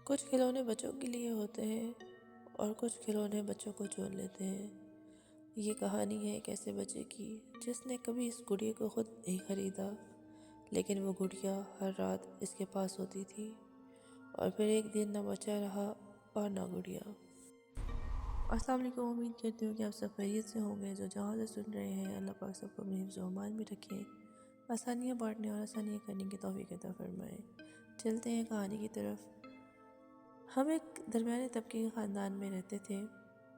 کچھ کھلونے بچوں کے لیے ہوتے ہیں اور کچھ کھلونے بچوں کو چون لیتے ہیں۔ یہ کہانی ہے ایک ایسے بچے کی جس نے کبھی اس گڑیا کو خود نہیں خریدا، لیکن وہ گڑیا ہر رات اس کے پاس ہوتی تھی اور پھر ایک دن نہ بچہ رہا اور نہ گڑیا۔ السلام علیکم، امید کرتی ہوں کہ آپ سب خیریت سے ہوں گے۔ جو جہاں سے سن رہے ہیں، اللہ پاک سب کو اپنے حفظ و امان میں رکھیں، آسانیاں بانٹنے اور آسانیاں کرنے کی توفیق عطا فرمائے۔ چلتے ہیں کہانی کی طرف۔ ہم ایک درمیانے طبقے کے خاندان میں رہتے تھے۔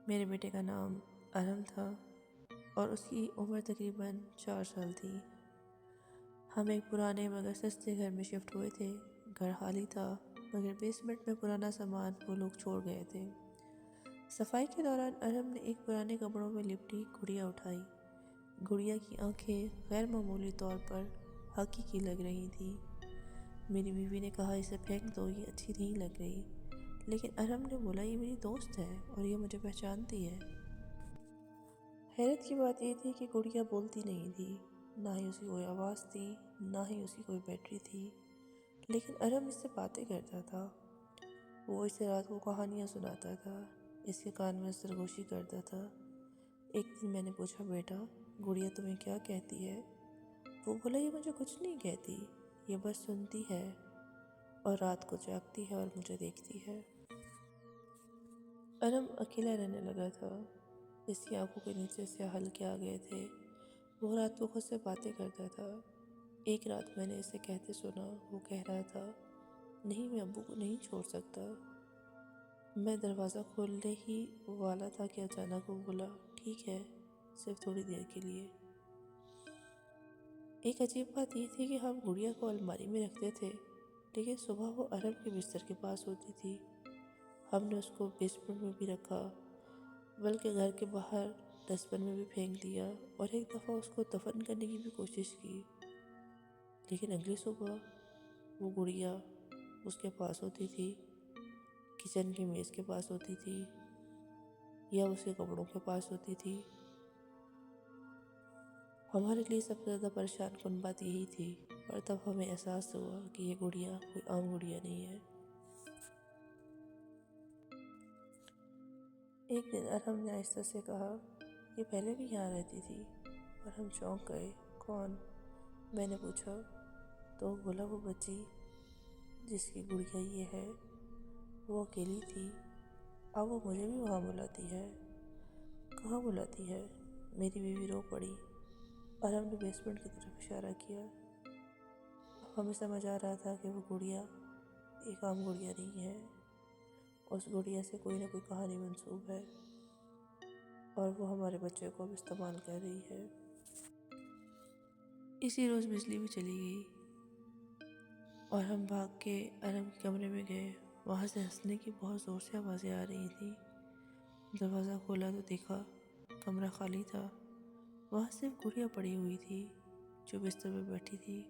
میرے بیٹے کا نام ارم تھا اور اس کی عمر تقریباً 4 سال تھی۔ ہم ایک پرانے مگر سستے گھر میں شفٹ ہوئے تھے۔ گھر خالی تھا مگر بیسمنٹ میں پرانا سامان وہ لوگ چھوڑ گئے تھے۔ صفائی کے دوران ارم نے ایک پرانے کپڑوں میں لپٹی گڑیا اٹھائی۔ گڑیا کی آنکھیں غیر معمولی طور پر حقیقی لگ رہی تھیں۔ میری بیوی نے کہا اسے پھینک دو، یہ اچھی نہیں لگ رہی، لیکن ارم نے بولا یہ میری دوست ہے اور یہ مجھے پہچانتی ہے۔ حیرت کی بات یہ تھی کہ گڑیا بولتی نہیں تھی، نہ ہی اس کی کوئی آواز تھی، نہ ہی اس کی کوئی بیٹری تھی، لیکن ارم اس سے باتیں کرتا تھا۔ وہ اسے رات کو کہانیاں سناتا تھا، اس کے کان میں سرگوشی کرتا تھا۔ ایک دن میں نے پوچھا، بیٹا گڑیا تمہیں کیا کہتی ہے؟ وہ بولا یہ مجھے کچھ نہیں کہتی، یہ بس سنتی ہے اور رات کو جاگتی ہے اور مجھے دیکھتی ہے۔ ارم اکیلا رہنے لگا تھا۔ اس کی آنکھوں کے نیچے سیاہ حلقے آ گئے تھے۔ وہ رات کو خود سے باتیں کرتا تھا۔ ایک رات میں نے اسے کہتے سنا، وہ کہہ رہا تھا، نہیں میں ابو کو نہیں چھوڑ سکتا۔ میں دروازہ کھولنے ہی والا تھا کہ اچانک وہ بولا، ٹھیک ہے، صرف تھوڑی دیر کے لیے۔ ایک عجیب بات یہ تھی کہ ہم گڑیا کو الماری میں رکھتے تھے، لیکن صبح وہ ارم کے بستر کے پاس ہوتی تھی۔ ہم نے اس کو بیسمنٹ میں بھی رکھا، بلکہ گھر کے باہر ڈسٹ بن میں بھی پھینک دیا اور ایک دفعہ اس کو دفن کرنے کی بھی کوشش کی، لیکن اگلی صبح وہ گڑیا اس کے پاس ہوتی تھی، کچن کی میز کے پاس ہوتی تھی یا اس کے کپڑوں کے پاس ہوتی تھی۔ ہمارے لیے سب سے زیادہ پریشان کن بات یہی تھی، اور تب ہمیں احساس ہوا کہ یہ گڑیا کوئی عام گڑیا نہیں ہے۔ ایک دن ارم نے آہستہ سے کہا، یہ پہلے بھی یہاں رہتی تھی، اور ہم چونک گئے۔ کون؟ میں نے پوچھا تو وہ بولا وہ بچی جس کی گڑیا یہ ہے، وہ اکیلی تھی، اب وہ مجھے بھی وہاں بلاتی ہے۔ کہاں بلاتی ہے؟ میری بیوی رو پڑی۔ ارم نے بیسمنٹ کی طرف اشارہ کیا۔ اب ہمیں سمجھ آ رہا تھا کہ وہ گڑیا ایک عام گڑیا نہیں ہے، اس گڑیا سے کوئی نہ کوئی کہانی منسوب ہے اور وہ ہمارے بچے کو اب استعمال کر رہی ہے۔ اسی روز بجلی بھی چلی گئی اور ہم بھاگ کے ارم کے کمرے میں گئے۔ وہاں سے ہنسنے کی بہت زور سے آوازیں آ رہی تھیں۔ دروازہ کھولا تو دیکھا کمرہ خالی تھا۔ وہاں صرف گڑیا پڑی ہوئی تھی جو بستر پہ بیٹھی تھی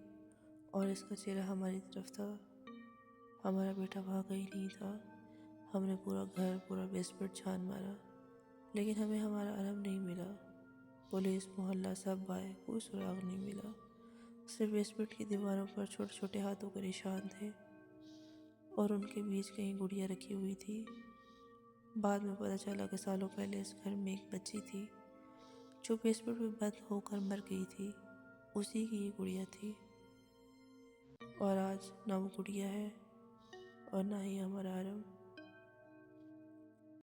اور اس کا چہرہ ہماری طرف تھا۔ ہمارا بیٹا بھاگا ہی نہیں تھا۔ ہم نے پورا گھر، پورا بیسمنٹ چھان مارا، لیکن ہمیں ہمارا ارم نہیں ملا۔ پولیس، محلہ سب آئے، کوئی سراغ نہیں ملا۔ صرف بیسمنٹ کی دیواروں پر چھوٹے چھوٹے ہاتھوں کے نشان تھے اور ان کے بیچ کہیں گڑیا رکھی ہوئی تھی۔ بعد میں پتہ چلا کہ سالوں پہلے اس گھر میں ایک بچی تھی جو بیسمنٹ میں بند ہو کر مر گئی تھی، اسی کی یہ گڑیا تھی، اور آج نہ وہ گڑیا ہے اور نہ ہی ہمارا ارم۔